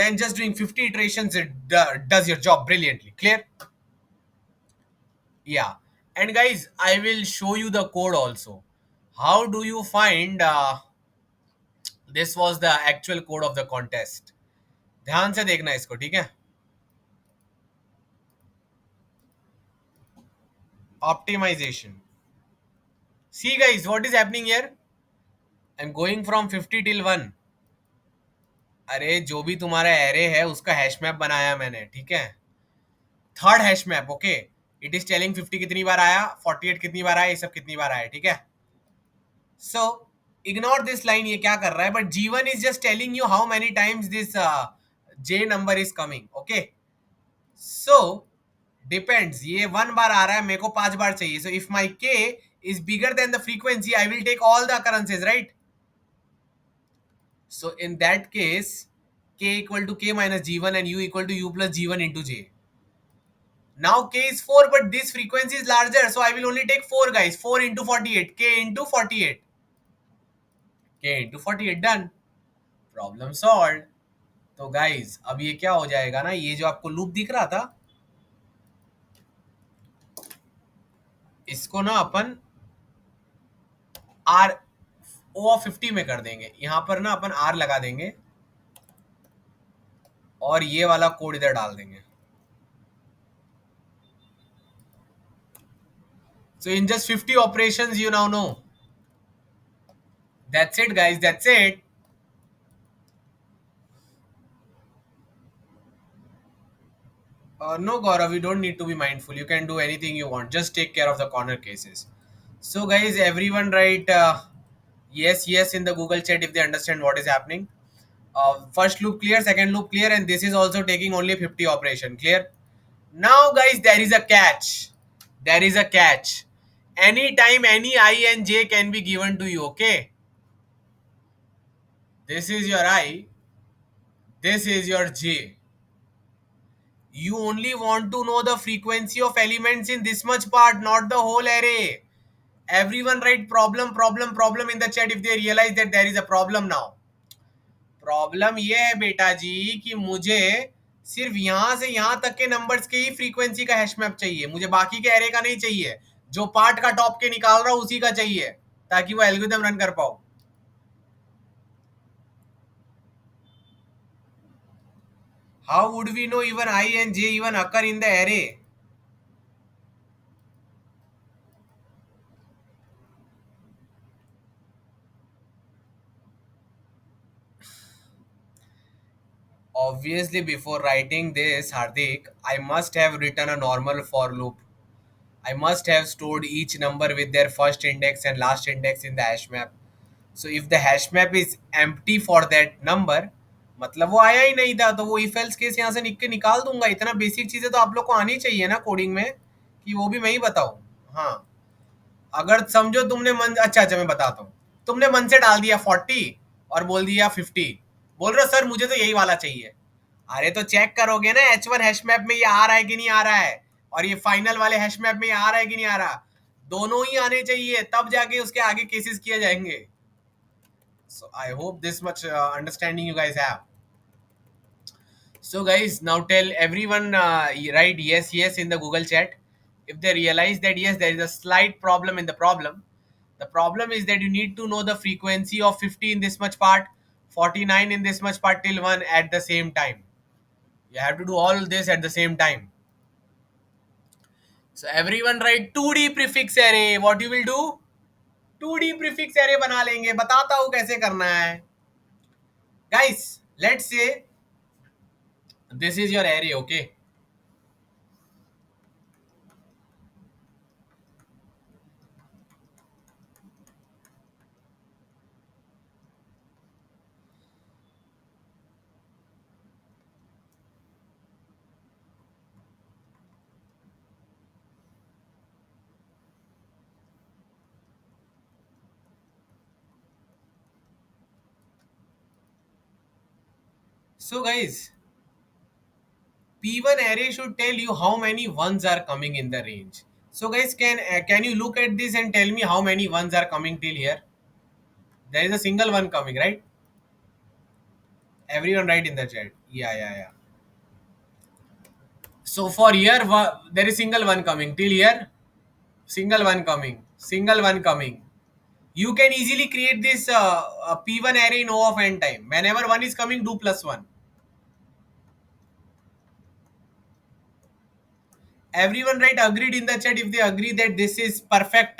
then just doing 50 iterations it does your job brilliantly. Clear? Yeah. And guys, I will show you the code also. How do you find this was the actual code of the contest. ध्यान से देखना इसको, ठीक है? Optimization. See guys, what is happening here? I'm going from 50 till 1. अरे जो भी तुम्हारा एरे है उसका हैश मैप बनाया मैंने, ठीक है? Third hash map. Okay, it is telling 50 कितनी बार आया, 48 कितनी बार आया, ये सब कितनी बार आया, ठीक है? सो इग्नोर दिस लाइन, ये क्या कर रहा है? But G1 is just telling you how many times this J number is coming. Okay, so depends. ये 1 बार आ रहा है, मेरे को 5 बार चाहिए. So if my K is bigger than the frequency, I will take all the occurrences, right? So in that case, k equal to k minus g1 and u equal to u plus g1 into j. Now k is 4, but this frequency is larger, so I will only take 4 guys. 4 into 48, k into 48. K into 48, done. Problem solved. तो guys, अब ये क्या हो जाएगा ना, ये जो आपको लूप दिख रहा था, इसको ना अपन R O of 50 में कर देंगे. यहाँ पर ना अपन R लगा देंगे और ये वाला कोड इधर डाल देंगे. So in just 50 operations, you now know. That's it, guys. That's it. No, Gaurav, you don't need to be mindful. You can do anything you want. Just take care of the corner cases. So, guys, everyone write yes, yes in the Google chat if they understand what is happening. First loop clear, second loop clear, and this is also taking only 50 operation. Clear? Now, guys, there is a catch. There is a catch. Anytime any I and J can be given to you, okay? This is your I. This is your J. You only want to know the frequency of elements in this much part, not the whole array. Everyone write problem, problem, problem in the chat if they realize that there is a problem now. Problem ये है बेटा जी कि मुझे सिर्फ यहां से यहां तक के नंबर्स के ही फ्रीक्वेंसी का हैश मैप चाहिए, मुझे बाकी के एरे का नहीं चाहिए। जो पार्ट का टॉप के निकाल रहा हूं उसी का चाहिए, ताकि वो एल्गोरिथम रन कर पाओ। How would we know even I and J even occur in the array? Obviously, before writing this, Hardik, I must have written a normal for loop. I must have stored each number with their first index and last index in the hash map. So if the hash map is empty for that number, मतलब वो आया ही नहीं था, तो वो if else case यहाँ से निकाल दूंगा। इतना बेसिक चीजें तो आप लोग को आनी चाहिए ना कोडिंग में, कि वो भी मैं ही बताऊँ। हाँ, अगर समझो तुमने मन, अच्छा मैं बताता हूँ। तुमने मन से डाल दिया 40 और बोल दिया 50, बोल रहे हो सर मुझे तो यही वाला चाहिए। अरे तो चेक करोगे ना H1 हैश मैप में ये आ रहा है कि नहीं आ रहा है, और ये फाइनल वाले हैश मैप में ये आ रहा है कि नहीं आ रहा। दोनों ही आने चाहिए, तब जाके उसके आगे केसेस किए जाएंगे। So I hope this much understanding you guys have. So guys, now tell everyone, write yes yes in the Google chat if they realize that yes, there is a slight problem in the problem. The problem is that you need to know the frequency of 50 in this much part, 49 in this much part till 1 at the same time. You have to do all this at the same time. So everyone write 2D prefix array. What you will do? 2D prefix array बना लेंगे, बताता हूँ कैसे करना है। Guys, let's say this is your array, okay? So guys, P1 array should tell you how many ones are coming in the range. So guys, can you look at this and tell me how many ones are coming till here? There is a single one coming, right? Everyone write in the chat. Yeah. So for here, there is single one coming till here. Single one coming. Single one coming. You can easily create this P1 array in O of n time. Whenever one is coming, do plus one. Everyone write agreed in the chat if they agree that this is perfect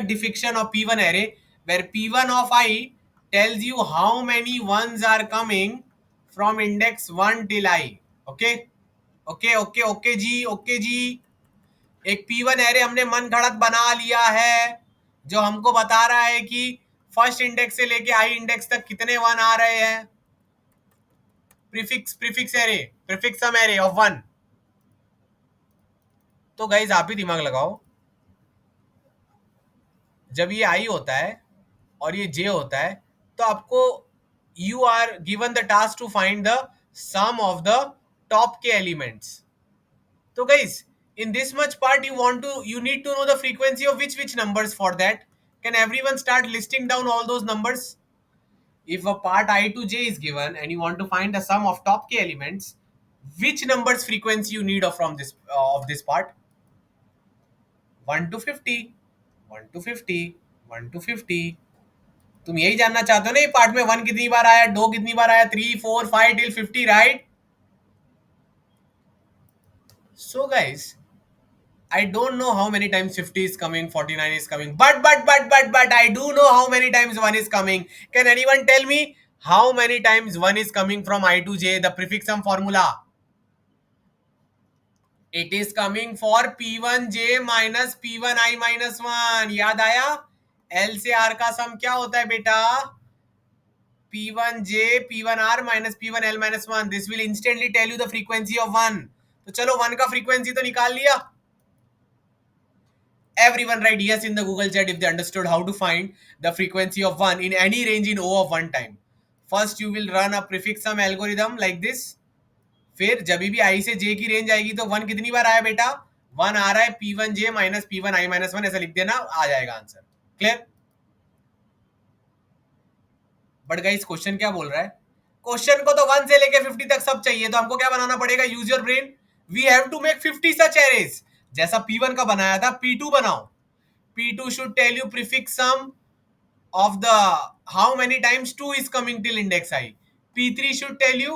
depiction of P1 array, where P1 of I tells you how many ones are coming from index 1 till I. Okay, okay जी। एक P1 array हमने मन घड़त बना लिया है, जो हमको बता रहा है कि फर्स्ट इंडेक्स से लेके आई इंडेक्स तक कितने वन आ रहे हैं। Prefix sum array of one. तो गाइज आप ही दिमाग लगाओ, जब ये आई होता है और ये जे होता है, तो आपको you are given the task to find the sum of the top के एलिमेंट्स। तो guys in this much part you need to know the frequency of which numbers. For that, can everyone start listing down all those numbers? If a part I to j is given and you want to find the sum of top k elements, which numbers frequency you need of this part? 1 to 50, 1 to 50, 1 to 50। तुम यही जानना चाहते हो ना ये part में one कितनी बार आया, दो कितनी बार आया, 3 4 5 till 50, right? So guys, I don't know how many times 50 is coming, 49 is coming, but I do know how many times 1 is coming. Can anyone tell me how many times 1 is coming from I to j, the prefix sum formula? It is coming for P1j minus P1i minus 1। याद आया? L से R का सम क्या होता है बेटा? P1j P1r minus P1l minus 1। This will instantly tell you the frequency of 1। तो चलो 1 का frequency तो निकाल लिया। Everyone write yes in the Google chat if they understood how to find the frequency of 1 in any range in O of 1 time. First you will run a prefix sum algorithm like this। फिर जब भी I से J की range आएगी तो 1 कितनी बार आया बेटा? 1 आ रहा है P1J माइनस P1I माइनस 1, ऐसा लिख देना, आ जाएगा answer. Clear? But guys question क्या बोल रहा है? क्वेश्चन को तो 1 से लेके 50 तक सब चाहिए, तो हमको क्या बनाना पड़ेगा? Use your brain. We have to make 50 such arrays. जैसा P1 का बनाया था, P2 बनाओ। P2 should tell you prefix sum of the how many times 2 is coming till index I. P3 should tell you,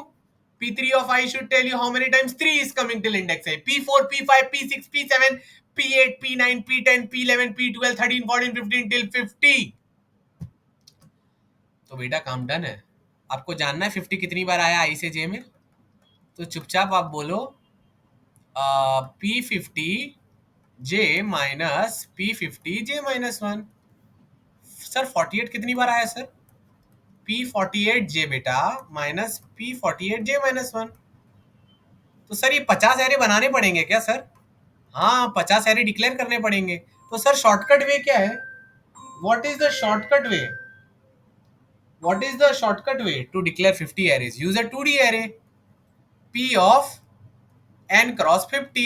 P3 of I should tell you how many times 3 is coming till index I. P4, P5, P6, P7, P8, P9, P10, P11, P12, 13, 14, 15 till 50. तो बेटा काम done है। आपको जानना है 50 कितनी बार आया आई से जे में? तो चुपचाप आप बोलो P50J-P50J-1। सर 48 कितनी बार आया सर? P48J बेटा माइनस P48J-1। तो सर ये 50 एरे बनाने पड़ेंगे क्या सर? हाँ, 50 एरे डिक्लेयर करने पड़ेंगे। तो सर शॉर्टकट वे क्या है? What is the shortcut way? What is the shortcut way to declare 50 arrays? Use a 2D array P of n cross 50.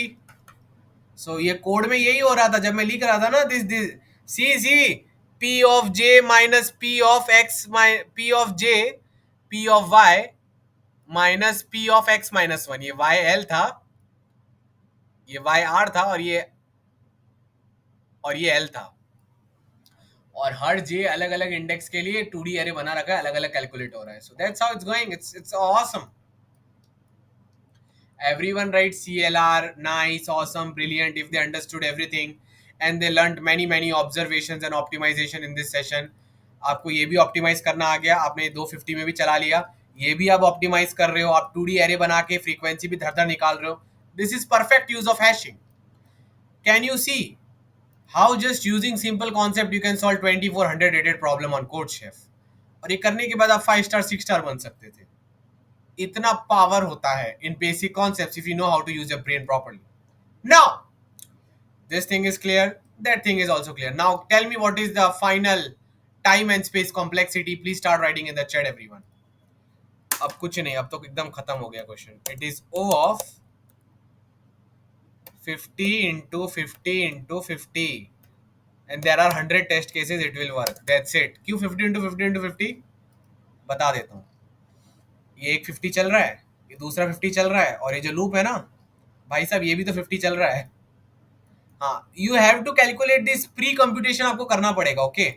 So ये कोड में यही हो रहा था जब मैं लिख रहा था ना, this see P of J minus P of X P of J P of Y minus P of X minus 1। ये Y L था, ये Y R था, और ये L था। और हर J अलग अलग इंडेक्स के लिए 2D एरे बना रखा है, अलग अलग कैलकुलेट हो रहा है। So that's how it's going. It's awesome. Everyone writes CLR, nice, awesome, brilliant if they understood everything and they learned many observations and optimization in this session. आपको ये भी ऑप्टिमाइज करना आ गया, आपने 250 में भी चला लिया, ये भी आप ऑप्टिमाइज कर रहे हो, आप 2D एरे बना के फ्रीक्वेंसी भी धर निकाल रहे हो। This is perfect use of hashing. Can you see how just using simple concept you can solve 2400 rated problem on code chef? और ये करने के बाद आप 5 स्टार 6 स्टार बन सकते थे। इतना पावर होता है in basic concepts if you know how to use your brain properly. Now this thing is clear, that thing is also clear. Now tell me what is the final time and space complexity. Please start writing in the chat everyone. अब कुछ नहीं, अब तो एकदम खत्म हो गया question. It is O of 50 into 50 into 50 and there are 100 test cases, it will work, that's it। क्यों 50 into 50 into 50? बता देता हूँ। ये एक 50 चल रहा है, ये दूसरा 50 चल रहा है, और ये जो लूप है ना भाई साहब, ये भी तो 50 चल रहा है। हाँ, you have to calculate this precomputation, आपको करना पड़ेगा। Okay,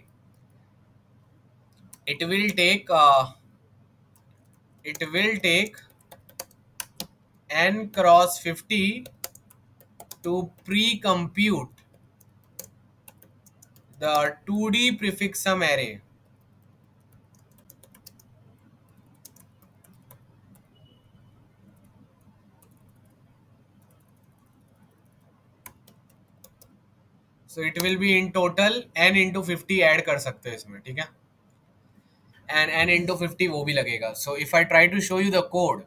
it will take n cross 50 to pre-compute the 2D prefix sum array। So it will be in total n into 50 add कर सकते हो इसमें, ठीक है, and n into 50 वो भी लगेगा। So if I try to show you the code,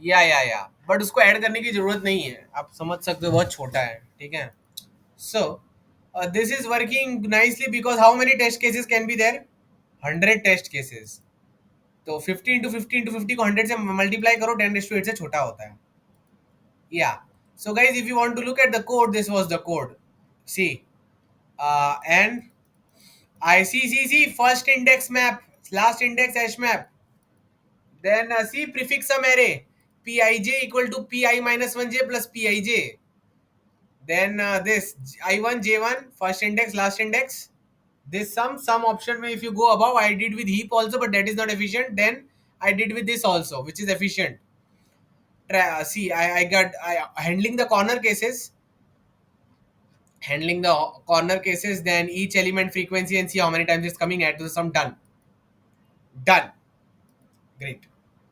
या बट उसको ऐड करने की जरूरत नहीं है, आप समझ सकते हो, बहुत छोटा है, ठीक है। So this is working nicely because how many test cases can be there? 100 test cases। तो 50 into 50 into 50 को 100 से मल्टीप्लाई करो, 10⁸ से छोटा होता है। Yeah, so guys, if you want to look at the code, this was the code। See, and I see first index map, last index hash map, then see prefix sum array Pij equal to Pi minus 1j plus Pij, then this I1 J1 first index last index, this sum option where if you go above, I did with heap also, but that is not efficient, then I did with this also, which is efficient। See, I got handling the corner cases, then each element frequency and see how many times it's coming, add to the sum, done, great।